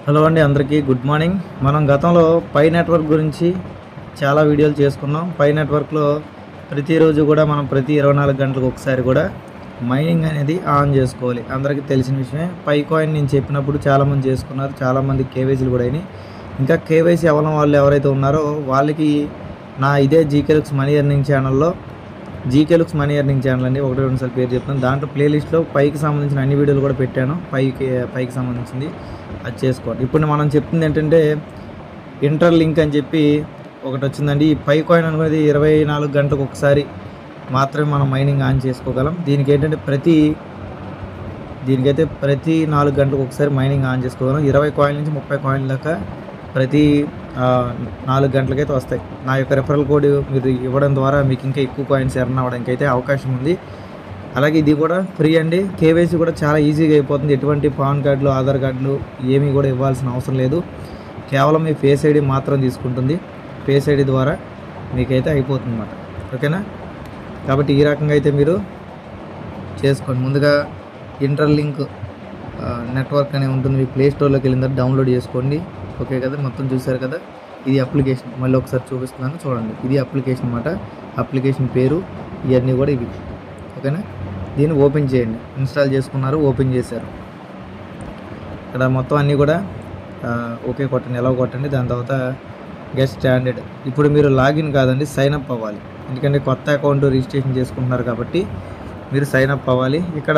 Hello అండి, అందరికీ good morning. మనం గతంలో పై నెట్వర్క్ గురించి చాలా వీడియోలు చేసుకున్నాం. పై నెట్వర్క్లో ప్రతిరోజు కూడా మనం ప్రతి 24 గంటలకు ఒకసారి కూడా మైనింగ్ అనేది ఆన్ చేసుకోవాలి. అందరికీ తెలిసిన విషయమే. పై కాయిన్ నేను చెప్పినప్పుడు చాలామంది చేసుకున్నారు, చాలామంది కేవైసీలు కూడా అయినాయి. ఇంకా కేవైసీ అవ్వడం వాళ్ళు ఎవరైతే ఉన్నారో వాళ్ళకి నా ఇదే జీకే మనీ ఎర్నింగ్ ఛానల్లో జీకే మనీ ఎర్నింగ్ ఛానల్ అండి, 1-2 సార్లు పేరు చెప్తాను. దాంట్లో ప్లేలిస్ట్లో పైకి సంబంధించిన అన్ని వీడియోలు కూడా పెట్టాను. పైకి సంబంధించింది అది చేసుకోండి. ఇప్పుడు మనం చెప్తుంది ఏంటంటే ఇంటర్ లింక్ అని చెప్పి ఒకటి వచ్చిందండి. ఈ పై కాయిన్ అనేది 24 గంటలకు ఒకసారి మాత్రమే మనం మైనింగ్ ఆన్ చేసుకోగలం. దీనికి ఏంటంటే దీనికైతే ప్రతి 4 గంటలకు ఒకసారి మైనింగ్ ఆన్ చేసుకోగలం. 20 కాయిన్ నుంచి 30 కాయిన్ దాకా ప్రతి 4 గంటలకైతే వస్తాయి. నా యొక్క రెఫరల్ కోడ్ మీరు ఇవ్వడం ద్వారా మీకు ఇంకా ఎక్కువ కాయిన్స్ ఎర్న్ అవ్వడానికి అయితే అవకాశం ఉంది. అలాగే ఇది కూడా ఫ్రీ అండి. కేవైసీ కూడా చాలా ఈజీగా అయిపోతుంది. ఎటువంటి పాన్ కార్డులు, ఆధార్ కార్డులు ఏమీ కూడా ఇవ్వాల్సిన అవసరం లేదు. కేవలం మీ ఫేస్ ఐడి మాత్రం తీసుకుంటుంది. ఫేస్ ఐడి ద్వారా మీకైతే అయిపోతుంది అన్నమాట. ఓకేనా? కాబట్టి ఈ రకంగా అయితే మీరు చేసుకోండి. ముందుగా ఇంటర్ లింక్ నెట్వర్క్ అనే ఉంటుంది. మీ ప్లే స్టోర్లోకి వెళ్ళిన తర్వాత డౌన్లోడ్ చేసుకోండి. ఓకే కదా? మొత్తం చూసారు కదా? ఇది అప్లికేషన్. మళ్ళీ ఒకసారి చూపిస్తున్నాను చూడండి. ఇది అప్లికేషన్ అన్నమాట. అప్లికేషన్ పేరు ఇవన్నీ కూడా ఇవి. ఓకేనా? దీన్ని ఓపెన్ చేయండి. ఇన్స్టాల్ చేసుకున్నారు, ఓపెన్ చేశారు. ఇక్కడ మొత్తం అన్నీ కూడా ఓకే కొట్టండి, ఎలా కొట్టండి. దాని తర్వాత గెట్ స్టాండర్డ్. ఇప్పుడు మీరు లాగిన్ కాదండి, సైన్అప్ అవ్వాలి. ఎందుకంటే కొత్త అకౌంట్ రిజిస్ట్రేషన్ చేసుకుంటున్నారు కాబట్టి మీరు సైన్అప్ అవ్వాలి. ఇక్కడ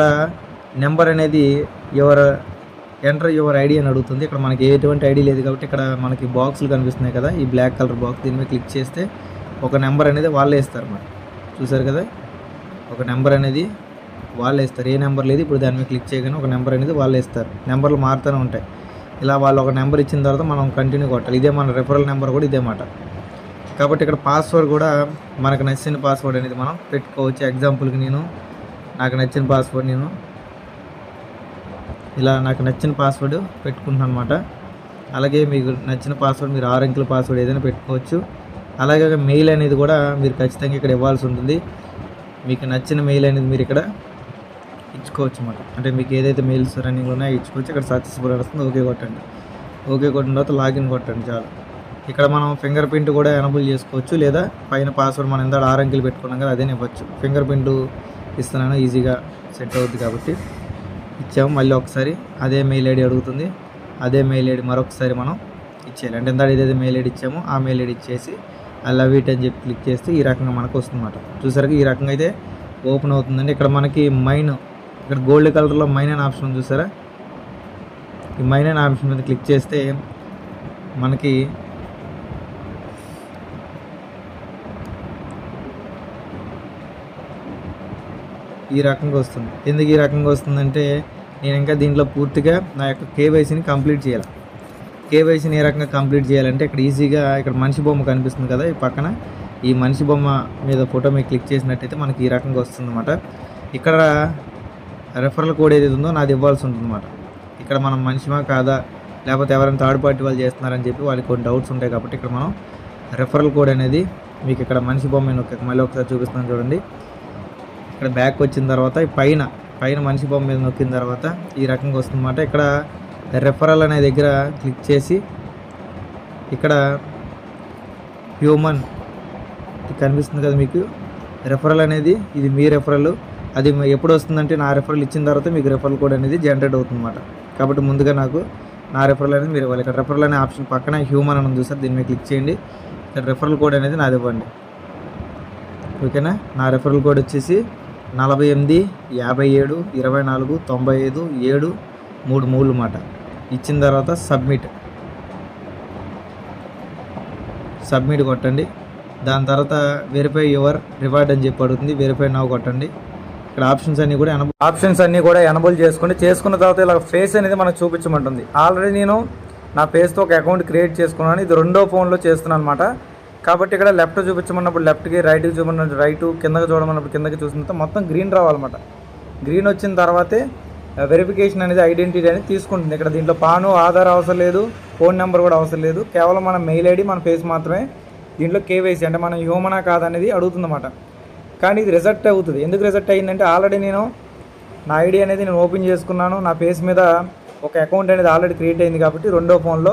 నెంబర్ అనేది ఎంటర్ యువర్ ఐడి అని అడుగుతుంది. ఇక్కడ మనకి ఎటువంటి ఐడి లేదు కాబట్టి ఇక్కడ మనకి బాక్సులు కనిపిస్తున్నాయి కదా, ఈ బ్లాక్ కలర్ బాక్స్, దీని మీద క్లిక్ చేస్తే ఒక నెంబర్ అనేది వాళ్ళే ఇస్తారు అన్నమాట. చూసారు కదా? ఒక నెంబర్ అనేది వాళ్ళే ఇస్తారు. ఏ నెంబర్ లేదు, ఇప్పుడు దాని మీద క్లిక్ చేయగానే ఒక నెంబర్ అనేది వాళ్ళే ఇస్తారు. నెంబర్లు మారుతూనే ఉంటాయి. ఇలా వాళ్ళు ఒక నెంబర్ ఇచ్చిన తర్వాత మనం కంటిన్యూ కొట్టాలి. ఇదే మన రెఫరల్ నెంబర్ కూడా ఇదే మాట. కాబట్టి ఇక్కడ పాస్వర్డ్ కూడా మనకు నచ్చిన పాస్వర్డ్ అనేది మనం పెట్టుకోవచ్చు. ఎగ్జాంపుల్కి నాకు నచ్చిన పాస్వర్డ్ నాకు నచ్చిన పాస్వర్డ్ పెట్టుకుంటున్నాను అనమాట. అలాగే మీకు నచ్చిన పాస్వర్డ్ మీరు 6 అంకెల పాస్వర్డ్ ఏదైనా పెట్టుకోవచ్చు. అలాగే మెయిల్ అనేది కూడా మీరు ఖచ్చితంగా ఇక్కడ ఇవ్వాల్సి ఉంటుంది. మీకు నచ్చిన మెయిల్ అనేది మీరు ఇక్కడ ఇచ్చుకోవచ్చు అన్నమాట. అంటే మీకు ఏదైతే మెయిల్స్ రన్నింగ్లో ఉన్నాయో ఇచ్చుకోవచ్చు. ఇక్కడ సక్సెస్ఫుల్ వస్తుంది. ఓకే కొట్టండి. ఓకే కొట్టిన తర్వాత లాగిన్ కొట్టండి. చాలు. ఇక్కడ మనం ఫింగర్ ప్రింట్ కూడా ఎనబుల్ చేసుకోవచ్చు, లేదా పైన పాస్వర్డ్ మనం ఎంత 6 అంకెలు పెట్టుకున్నాం కదా అదే ఇవ్వచ్చు. ఫింగర్ ప్రింట్ ఇస్తున్నాను, ఈజీగా సెట్ అవుతుంది కాబట్టి ఇచ్చాము. మళ్ళీ ఒకసారి అదే మెయిల్ ఐడి అడుగుతుంది. అదే మెయిల్ ఐడి మరొకసారి మనం ఇచ్చేయాలి. అంటే ఎంత ఏదైతే మెయిల్ ఐడి ఇచ్చామో ఆ మెయిల్ ఐడి ఇచ్చేసి ఐ లవ్ ఇట్ అని చెప్పి క్లిక్ చేస్తే ఈ రకంగా మనకు వస్తుందన్నమాట. చూసారుగా? ఈ రకంగా అయితే ఓపెన్ అవుతుందండి. ఇక్కడ మనకి ఇక్కడ గోల్డ్ కలర్లో మైన్ అనే ఆప్షన్ ఉంది చూసారా? ఈ మైన్ అనే ఆప్షన్ మీద క్లిక్ చేస్తే మనకి ఈ రకంగా వస్తుంది. ఎందుకు ఈ రకంగా వస్తుందంటే నేను ఇంకా దీంట్లో పూర్తిగా నా యొక్క కేవైసీని కంప్లీట్ చేయాలి. కేవైసీని ఏ రకంగా కంప్లీట్ చేయాలంటే ఇక్కడ ఈజీగా ఇక్కడ మనిషి బొమ్మ కనిపిస్తుంది కదా, ఈ పక్కన ఈ మనిషి బొమ్మ మీద ఫోటో మీద క్లిక్ చేసినట్టయితే మనకి ఈ రకంగా వస్తుందన్నమాట. ఇక్కడ రెఫరల్ కోడ్ ఏదైతే ఉందో నాది ఇవ్వాల్సి ఉంటుందన్నమాట. ఇక్కడ మనం మనిషిమా కాదా, లేకపోతే ఎవరైనా థర్డ్ పార్టీ వాళ్ళు చేస్తున్నారని చెప్పి వాళ్ళకి కొన్ని డౌట్స్ ఉంటాయి కాబట్టి ఇక్కడ మనం రెఫరల్ కోడ్ అనేది మీకు ఇక్కడ మనిషి బొమ్మ మళ్ళీ ఒకసారి చూపిస్తున్నాను చూడండి. ఇక్కడ బ్యాక్ వచ్చిన తర్వాత పైన మనిషి బొమ్మ మీద నొక్కిన తర్వాత ఈ రకంగా వస్తుందన్నమాట. ఇక్కడ రెఫరల్ అనే దగ్గర క్లిక్ చేసి ఇక్కడ హ్యూమన్ కనిపిస్తుంది కదా మీకు, రెఫరల్ అనేది ఇది మీ రెఫరల్. అది ఎప్పుడు వస్తుందంటే నా రెఫరల్ ఇచ్చిన తర్వాత మీకు రెఫరల్ కోడ్ అనేది జనరేట్ అవుతుందన్నమాట. కాబట్టి ముందుగా నాకు నా రెఫరల్ అనేది మీరు ఇవ్వాలి. ఇక్కడ రెఫరల్ అనే ఆప్షన్ పక్కన హ్యూమన్ అని ఉంది సార్, దీని మీద క్లిక్ చేయండి. ఇక్కడ రెఫరల్ కోడ్ అనేది నాది ఇవ్వండి. ఓకేనా? నా రెఫరల్ కోడ్ వచ్చేసి 48 57 24 95 7 33 మాట. ఇచ్చిన తర్వాత సబ్మిట్ కొట్టండి. దాని తర్వాత వెరిఫై యువర్ రివార్డ్ అని చెప్పి అడుగుతుంది. వెరిఫై నౌ కొట్టండి. ఇక్కడ ఆప్షన్స్ అన్నీ కూడా ఎనబుల్ చేసుకోండి. చేసుకున్న తర్వాత ఇలా ఫేస్ అనేది మనకు చూపించమంటుంది. ఆల్రెడీ నేను నా ఫేస్తో ఒక అకౌంట్ క్రియేట్ చేసుకున్నాను. ఇది రెండో ఫోన్లో చేస్తున్నాను అనమాట. కాబట్టి ఇక్కడ లెఫ్ట్ చూపించమన్నప్పుడు లెఫ్ట్కి, రైట్కి చూపమన్నప్పుడు రైట్, కిందకి చూడమన్నప్పుడు కిందకి చూసిన మొత్తం గ్రీన్ రావాలన్నమాట. గ్రీన్ వచ్చిన తర్వాతే వెరిఫికేషన్ అనేది ఐడెంటిటీ అనేది తీసుకుంటుంది. ఇక్కడ దీంట్లో పాను, ఆధార్ అవసరం లేదు, ఫోన్ నెంబర్ కూడా అవసరం లేదు. కేవలం మన మెయిల్ ఐడి, మన ఫేస్ మాత్రమే దీంట్లో కేవైసీ అంటే మనం హ్యూమనా కాదనేది అడుగుతుందన్నమాట. కానీ ఇది రిజెక్ట్ అవుతుంది. ఎందుకు రిజెక్ట్ అయ్యిందంటే ఆల్రెడీ నేను నా ఐడి అనేది ఓపెన్ చేసుకున్నాను. నా ఫేస్ మీద ఒక అకౌంట్ అనేది ఆల్రెడీ క్రియేట్ అయింది కాబట్టి రెండో ఫోన్లో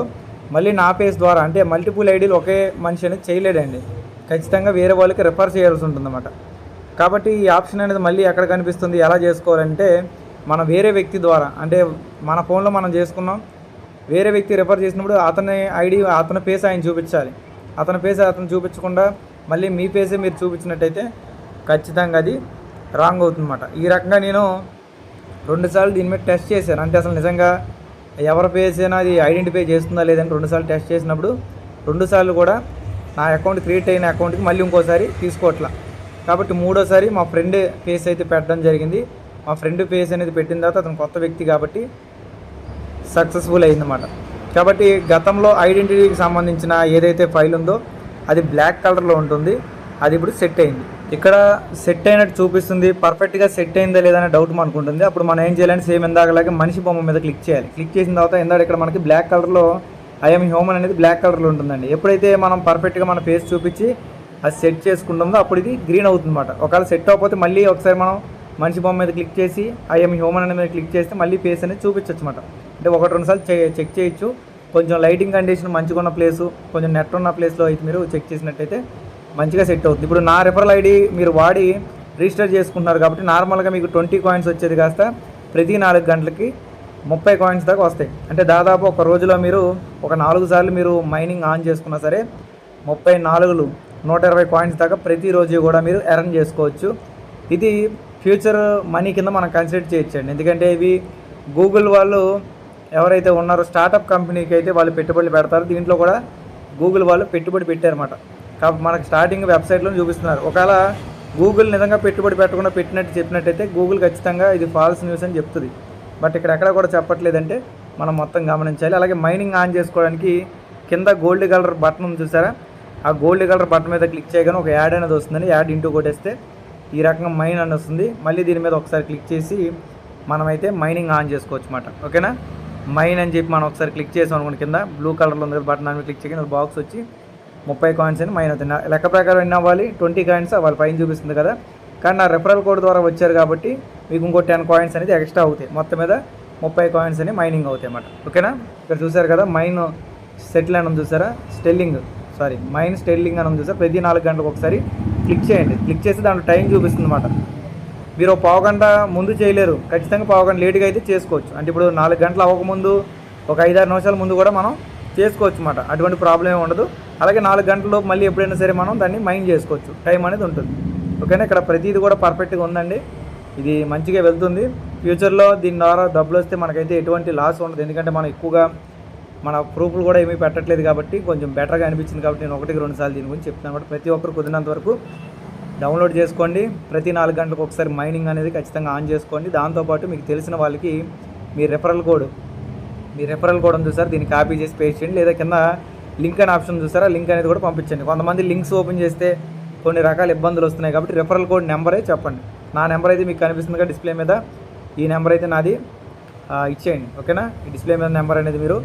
మళ్ళీ నా పేజ్ ద్వారా అంటే మల్టిపుల్ ఐడీలు ఒకే మనిషి అనేది చేయలేడండి. ఖచ్చితంగా వేరే వాళ్ళకి రెఫర్ చేయాల్సి ఉంటుందన్నమాట. కాబట్టి ఈ ఆప్షన్ అనేది మళ్ళీ ఎక్కడ కనిపిస్తుంది, ఎలా చేసుకోవాలంటే మన వేరే వ్యక్తి ద్వారా అంటే మన ఫోన్లో మనం చేసుకున్నాం, వేరే వ్యక్తి రెఫర్ చేసినప్పుడు అతని ఐడి అతని పేజ్ ఆయన చూపించాలి. అతని పేజ్ అతను చూపించకుండా మళ్ళీ మీ పేజే మీరు చూపించినట్టయితే ఖచ్చితంగా అది రాంగ్ అవుతుందన్నమాట. ఈ రకంగా నేను 2 సార్లు దీని మీద టెస్ట్ చేశాను. అంటే అసలు నిజంగా ఎవరి పేజ్ అయినా అది ఐడెంటిఫై చేస్తుందా లేదని 2 సార్లు టెస్ట్ చేసినప్పుడు 2 సార్లు కూడా నా అకౌంట్ క్రియేట్ అయిన అకౌంట్కి మళ్ళీ ఇంకోసారి తీసుకోవట్లా. కాబట్టి మూడోసారి మా ఫ్రెండ్ ఫేస్ అయితే పెట్టడం జరిగింది. మా ఫ్రెండ్ ఫేస్ అనేది పెట్టిన తర్వాత అతను కొత్త వ్యక్తి కాబట్టి సక్సెస్ఫుల్ అయిందన్నమాట. కాబట్టి గతంలో ఐడెంటిటీకి సంబంధించిన ఏదైతే ఫైల్ ఉందో అది బ్లాక్ కలర్లో ఉంటుంది, అది ఇప్పుడు సెట్ అయింది. ఇక్కడ సెట్ అయినట్టు చూపిస్తుంది. పర్ఫెక్ట్గా సెట్ అయిందా లేదా అనే డౌట్ మనకు ఉంటుంది. అప్పుడు మనం ఏం చేయాలంటే సేమ్ ఇందాకలాగే మనిషి బొమ్మ మీద క్లిక్ చేయాలి. క్లిక్ చేసిన తర్వాత ఇందాక ఇక్కడ మనకి బ్లాక్ కలర్లో ఐఎమ్ హ్యూమన్ అనేది బ్లాక్ కలర్లో ఉంటుందండి. ఎప్పుడైతే మనం పర్ఫెక్ట్గా మన ఫేస్ చూపించి అది సెట్ చేసుకుంటుందో అప్పుడు ఇది గ్రీన్ అవుతుందన్నమాట. ఒకవేళ సెట్ అవ్వకపోతే మళ్ళీ ఒకసారి మనం మనిషి బొమ్మ మీద క్లిక్ చేసి ఐఎమ్ హ్యూమన్ అనే మీద క్లిక్ చేస్తే మళ్ళీ ఫేస్ అనేది చూపించవచ్చు అన్నమాట. అంటే 1-2 సార్లు చెక్ చేయొచ్చు. కొంచెం లైటింగ్ కండిషన్ మంచిగా ఉన్న ప్లేసు, కొంచెం నెట్ ఉన్న ప్లేస్లో అయితే మీరు చెక్ చేసినట్టయితే మంచిగా సెట్ అవుతుంది. ఇప్పుడు నా రెఫరల్ ఐడి మీరు వాడి రిజిస్టర్ చేసుకుంటున్నారు కాబట్టి నార్మల్గా మీకు 20 కాయిన్స్ వచ్చేది కాస్త ప్రతి 4 గంటలకి 30 కాయిన్స్ దాకా వస్తాయి. అంటే దాదాపు ఒక రోజులో మీరు ఒక 4 సార్లు మీరు మైనింగ్ ఆన్ చేసుకున్నా సరే 34 120 కాయిన్స్ దాకా ప్రతిరోజు కూడా మీరు ఎర్న్ చేసుకోవచ్చు. ఇది ఫ్యూచర్ మనీ కింద మనం కన్సిడర్ చేయొచ్చండి. ఎందుకంటే ఇవి గూగుల్ వాళ్ళు ఎవరైతే ఉన్నారో స్టార్టప్ కంపెనీకి అయితే వాళ్ళు పెట్టుబడులు పెడతారు. దీంట్లో కూడా గూగుల్ వాళ్ళు పెట్టుబడి పెట్టారన్నమాట. కాబట్టి మనకు స్టార్టింగ్ వెబ్సైట్లో చూపిస్తున్నారు. ఒకవేళ గూగుల్ నిజంగా పెట్టుబడి పెట్టకుండా పెట్టినట్టు చెప్పినట్టయితే గూగుల్ ఖచ్చితంగా ఇది ఫాల్స్ న్యూస్ అని చెప్తుంది. బట్ ఇక్కడ ఎక్కడ కూడా చెప్పట్లేదంటే మనం మొత్తం గమనించాలి. అలాగే మైనింగ్ ఆన్ చేసుకోవడానికి కింద గోల్డ్ కలర్ బటన్ ఉంది చూసారా, ఆ గోల్డ్ కలర్ బటన్ మీద క్లిక్ చేయగానే ఒక యాడ్ అనేది వస్తుందండి. యాడ్ ఇంటూ కొట్టేస్తే ఈ రకంగా మైన్ అని వస్తుంది. మళ్ళీ దీని మీద ఒకసారి క్లిక్ చేసి మనమైతే మైనింగ్ ఆన్ చేసుకోవచ్చు అన్నమాట. ఓకేనా, మైన్ అని చెప్పి మనం ఒకసారి క్లిక్ చేసాం అనుకోండి, కింద బ్లూ కలర్లో ఉంది కదా బటన్ అని క్లిక్ చేయగానే బాక్స్ వచ్చి 30 కాయిన్స్ అని మైన్ అవుతుంది. లెక్క ప్రకారం ఎన్ని అవ్వాలి, 20 కాయిన్స్ అవ్వాలి, పైన చూపిస్తుంది కదా. కానీ నా రెఫరల్ కోడ్ ద్వారా వచ్చారు కాబట్టి మీకు ఇంకో 10 కాయిన్స్ అనేది ఎక్స్ట్రా అవుతాయి. మొత్తం మీద 30 కాయిన్స్ అని మైనింగ్ అవుతాయి అన్నమాట. ఓకేనా, ఇక్కడ చూసారు కదా మైన్ సెటిల్ అని చూసారా, మైన్ స్టెల్లింగ్ అని చూసారా. ప్రతి 4 గంటలకు ఒకసారి క్లిక్ చేయండి. క్లిక్ చేసి దాంట్లో టైం చూపిస్తుంది అన్నమాట. మీరు 1/2 గంట ముందు చేయలేరు, ఖచ్చితంగా 1/2 గంట లేట్గా అయితే చేసుకోవచ్చు. అంటే ఇప్పుడు 4 గంటలు అవ్వకముందు ఒక 5-6 నిమిషాల ముందు కూడా మనం చేసుకోవచ్చు అన్నమాట. అటువంటి ప్రాబ్లం ఏమి ఉండదు. అలాగే 4 గంటల్లో మళ్ళీ ఎప్పుడైనా సరే మనం దాన్ని మైన్ చేసుకోవచ్చు, టైం అనేది ఉంటుంది. ఓకేనా, ఇక్కడ ప్రతిదీ కూడా పర్ఫెక్ట్గా ఉందండి. ఇది మంచిగా వెళ్తుంది. ఫ్యూచర్లో దీని ద్వారా డబ్బులు వస్తే మనకైతే ఎటువంటి లాస్ ఉండదు. ఎందుకంటే మనం ఎక్కువగా మన ప్రూఫ్లు కూడా ఏమీ పెట్టట్లేదు కాబట్టి కొంచెం బెటర్గా అనిపించింది. కాబట్టి నేను 1-2 సార్లు దీని గురించి చెప్తున్నాను. కాబట్టి ప్రతి ఒక్కరు కుదిరినంత వరకు డౌన్లోడ్ చేసుకోండి. ప్రతి 4 గంటలకు ఒకసారి మైనింగ్ అనేది ఖచ్చితంగా ఆన్ చేసుకోండి. దాంతోపాటు మీకు తెలిసిన వాళ్ళకి మీ రెఫరల్ కోడ్ ఉంది చూసారు, దీన్ని కాపీ చేసి పేస్ట్ చేయండి. లేదా కింద లింక్ అనే ఆప్షన్ చూసారా, లింక్ అనేది కూడా పంపించండి. కొంతమంది లింక్స్ ఓపెన్ చేస్తే కొన్ని రకాల ఇబ్బందులు వస్తున్నాయి కాబట్టి రెఫరల్ కోడ్ నెంబరే చెప్పండి. నా నెంబర్ అయితే మీకు కనిపిస్తుంది కదా డిస్ప్లే మీద, ఈ నెంబర్ అయితే నాది ఇచ్చేయండి. ఓకేనా, ఈ డిస్ప్లే మీద నెంబర్ అనేది మీరు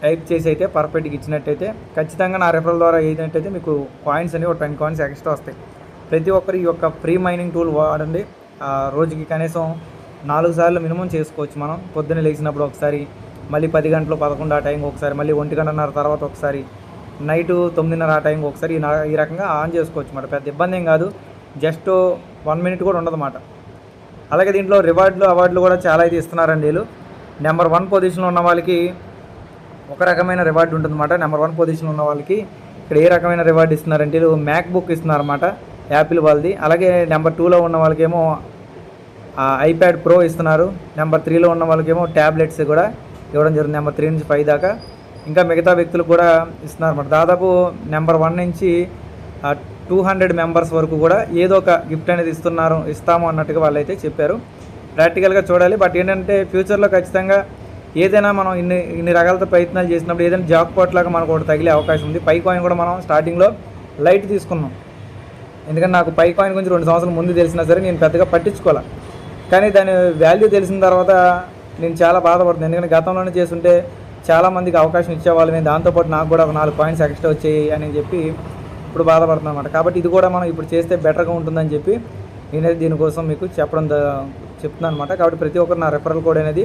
టైప్ చేసి అయితే పర్ఫెక్ట్గా ఇచ్చినట్టయితే ఖచ్చితంగా నా రెఫరల్ ద్వారా అయినట్టయితే మీకు కాయిన్స్ అనేవి ఒక 10 కాయిన్స్ ఎక్స్ట్రా వస్తాయి. ప్రతి ఒక్కరు ఈ యొక్క ఫ్రీ మైనింగ్ టూల్ వాడండి. రోజుకి కనీసం 4 సార్లు మినిమం చేసుకోవచ్చు. మనం పొద్దున్న లేచినప్పుడు ఒకసారి, మళ్ళీ 10 గంటలు 11 ఆ టైంకి ఒకసారి, మళ్ళీ 1:30 తర్వాత ఒకసారి, నైటు 9:30 ఆ టైంకి ఒకసారి ఈ రకంగా ఆన్ చేసుకోవచ్చు అన్నమాట. పెద్ద ఇబ్బంది ఏం కాదు, జస్ట్ 1 మినిట్ కూడా ఉండదన్నమాట. అలాగే దీంట్లో అవార్డులు కూడా చాలా అయితే ఇస్తున్నారండి. వీళ్ళు నెంబర్ 1 పొజిషన్లో ఉన్న వాళ్ళకి ఒక రకమైన రివార్డు ఉంటుందన్నమాట. నెంబర్ 1 పొజిషన్లో ఉన్న వాళ్ళకి ఇక్కడ ఏ రకమైన రివార్డు ఇస్తున్నారంటే వీళ్ళు మ్యాక్బుక్ ఇస్తున్నారన్నమాట, యాపిల్ వాళ్ళది. అలాగే నెంబర్ 2లో ఉన్న వాళ్ళకేమో ఐప్యాడ్ ప్రో ఇస్తున్నారు. నెంబర్ 3లో ఉన్న వాళ్ళకేమో ట్యాబ్లెట్స్ కూడా ఇవ్వడం జరుగుతుంది, నెంబర్ 3 నుంచి 5 దాకా. ఇంకా మిగతా వ్యక్తులు కూడా ఇస్తున్నారు అన్నమాట. దాదాపు నెంబర్ 1 నుంచి 200 మెంబర్స్ వరకు కూడా ఏదో ఒక గిఫ్ట్ అనేది ఇస్తాము అన్నట్టుగా వాళ్ళు అయితే చెప్పారు. ప్రాక్టికల్గా చూడాలి. బట్ ఏంటంటే ఫ్యూచర్లో ఖచ్చితంగా ఏదైనా మనం ఇన్ని రకాలతో ప్రయత్నాలు చేసినప్పుడు ఏదైనా జాక్ పాట్ లాగా మనకు ఒకటి తగిలే అవకాశం ఉంది. పై కాయిన్ కూడా మనం స్టార్టింగ్లో లైట్ తీసుకున్నాం, ఎందుకంటే నాకు పై కాయిన్ గురించి 2 సంవత్సరాల ముందు తెలిసినా సరే నేను పెద్దగా పట్టించుకోవాలి. కానీ దాని వాల్యూ తెలిసిన తర్వాత నేను చాలా బాధపడుతున్నాను. ఎందుకంటే గతంలోనే చేస్తుంటే చాలామందికి అవకాశం ఇచ్చేవాళ్ళమే, దాంతోపాటు నాకు కూడా ఒక 4 కాయిన్స్ ఎక్స్ట్రా వచ్చాయి అని చెప్పి ఇప్పుడు బాధపడుతున్నాను అన్నమాట. కాబట్టి ఇది కూడా మనం ఇప్పుడు చేస్తే బెటర్గా ఉంటుందని చెప్పి నేనైతే దీనికోసం మీకు చెప్తున్నాను అనమాట. కాబట్టి ప్రతి ఒక్కరు నా రెఫరల్ కోడ్ అనేది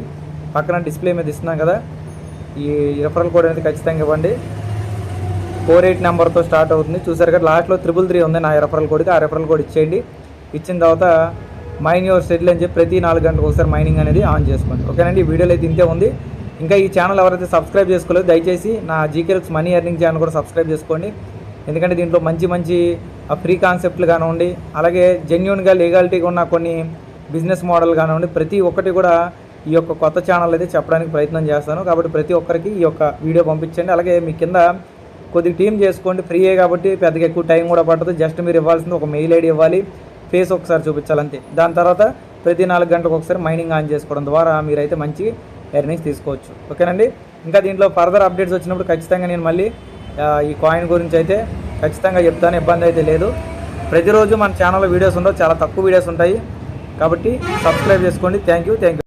పక్కన డిస్ప్లే మీద ఇస్తున్నాం కదా, ఈ రెఫరల్ కోడ్ అనేది ఖచ్చితంగా ఇవ్వండి. 48 నెంబర్తో స్టార్ట్ అవుతుంది. చూసారు కదా, లాస్ట్లో 333 ఉంది నా రెఫరల్ కోడ్కి. ఆ రెఫరల్ కోడ్ ఇచ్చేయండి. ఇచ్చిన తర్వాత మైన్ యువర్ సెటిల్ అని చెప్పి ప్రతి 4 గంటలకు ఒకసారి మైనింగ్ అనేది ఆన్ చేసుకోండి. ఓకేనండి, ఈ వీడియోలో అయితే ఇంతే ఉంది. ఇంకా ఈ ఛానల్ ఎవరైతే సబ్స్క్రైబ్ చేసుకోలేదు దయచేసి నా జీకేఎల్ఎక్స్ మనీ ఎర్నింగ్ ఛానల్ కూడా సబ్స్క్రైబ్ చేసుకోండి. ఎందుకంటే దీంట్లో మంచి మంచి ఫ్రీ కాన్సెప్ట్లు కానివ్వండి, అలాగే జెన్యూన్గా లీగాలిటీగా ఉన్న కొన్ని బిజినెస్ మోడల్ కానివ్వండి, ప్రతి ఒక్కటి కూడా ఈ యొక్క కొత్త ఛానల్ అయితే చెప్పడానికి ప్రయత్నం చేస్తాను. కాబట్టి ప్రతి ఒక్కరికి ఈ యొక్క వీడియో పంపించండి. అలాగే మీ కింద కొద్దిగా టీం చేసుకోండి, ఫ్రీయే కాబట్టి పెద్దగా ఎక్కువ టైం కూడా పట్టదు. జస్ట్ మీరు ఇవ్వాల్సింది ఒక మెయిల్ ఐడి ఇవ్వాలి, ఫేస్ ఒకసారి చూపించాలంతే. దాని తర్వాత ప్రతి 4 గంటలకు ఒకసారి మైనింగ్ ఆన్ చేసుకోవడం ద్వారా మీరైతే మంచి ఎర్నింగ్స్ తీసుకోవచ్చు. ఓకేనండి, ఇంకా దీంట్లో ఫర్దర్ అప్డేట్స్ వచ్చినప్పుడు ఖచ్చితంగా నేను మళ్ళీ ఈ కాయిన్ గురించి అయితే ఖచ్చితంగా చెప్తాను, ఇబ్బంది అయితే లేదు. ప్రతిరోజు మన ఛానల్లో వీడియోస్ ఉండవు, చాలా తక్కువ వీడియోస్ ఉంటాయి. కాబట్టి సబ్స్క్రైబ్ చేసుకోండి. Thank you.